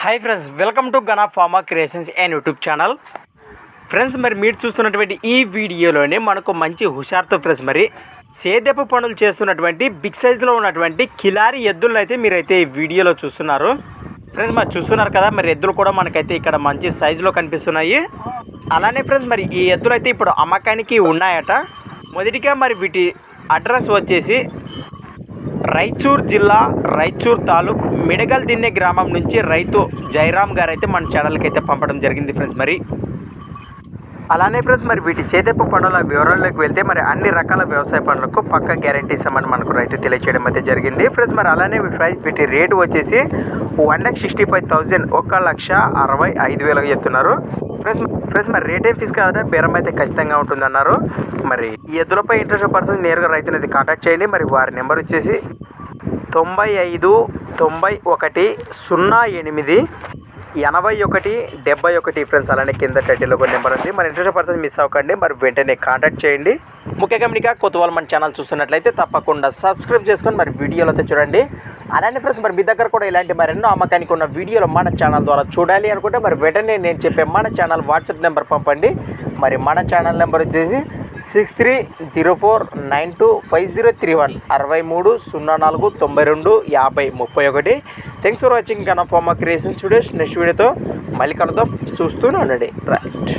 Hi friends, welcome to Gana pharma creations and YouTube channel. Friends, మరి మీరు చూస్తున్నటువంటి ఈ వీడియోలోనే మనకు మంచి హుషారుతో ఫ్రెండ్స్ మరి సేద్యపు పనులు చేస్తున్నటువంటి బిగ్ సైజులో ఉన్నటువంటి కిలారి ఎద్దులను అయితే మీరైతే ఈ వీడియోలో చూస్తున్నారు. ఫ్రెండ్స్, మరి చూస్తున్నారు కదా, మరి ఎద్దులు కూడా మనకైతే ఇక్కడ మంచి సైజులో కనిపిస్తున్నాయి. అలానే ఫ్రెండ్స్, మరి ఈ ఎద్దులు అయితే ఇప్పుడు అమ్మకానికి ఉన్నాయట. మొదటిగా మరి వీటి అడ్రస్ వచ్చేసి రాయచూర్ జిల్లా రాయచూర్ తాలూక్ మిడగల్ దిన్నె గ్రామం నుంచి రైతు జయరామ్ గారు అయితే మన ఛానల్కి అయితే పంపడం జరిగింది ఫ్రెండ్స్. మరి అలానే ఫ్రెండ్స్, మరి వీటి సేద్యపు పనుల వివరాల్లోకి వెళ్తే మరి అన్ని రకాల వ్యవసాయ పనులకు పక్క గ్యారంటీ ఇస్తామని మనకు రైతు తెలియచేయడం అయితే జరిగింది ఫ్రెండ్స్. మరి అలానే వీటి రేటు వచ్చేసి 1,65,000 1,65,000 చెప్తున్నారు ఫ్రెండ్స్. మరి రేట్ ఏం ఫీజు కాదంటే బేరం అయితే ఖచ్చితంగా ఉంటుందన్నారు. మరి ఈ ఎద్దులపై ఇంట్రెస్ట్ పర్సన్స్ నేరుగా రైతుని అయితే కాంటాక్ట్ చేయండి. మరి వారి నెంబర్ వచ్చేసి 95 91 08 81 71 ఫ్రెండ్స్. అలానే కింద టైటిల్లో ఒక నెంబర్ ఉంది. మరి ఇంట్రెస్ట్ పర్సన్స్ మిస్ అవ్వకండి, మరి వెంటనే కాంటాక్ట్ చేయండి. ముఖ్యంగా మీకు కొత్త వాళ్ళు మన ఛానల్ చూస్తున్నట్లయితే తప్పకుండా సబ్స్క్రైబ్ చేసుకొని మరి వీడియోలో అయితే చూడండి. అలానే ఫ్రెండ్స్, మరి మీ దగ్గర కూడా ఇలాంటి మరెన్నో అమ్మకానికి ఉన్న వీడియోలు మన ఛానల్ ద్వారా చూడాలి అనుకుంటే మరి వెంటనే నేను చెప్పే మన ఛానల్ వాట్సాప్ నెంబర్ పంపండి. మరి మన ఛానల్ నెంబర్ వచ్చేసి 6304925031 63 04 92 50 31. Thanks for watching Gana pharma creations videos. Next వీడియోతో మళ్ళీ కలుద్దాం, చూస్తూనే ఉండండి. రైట్.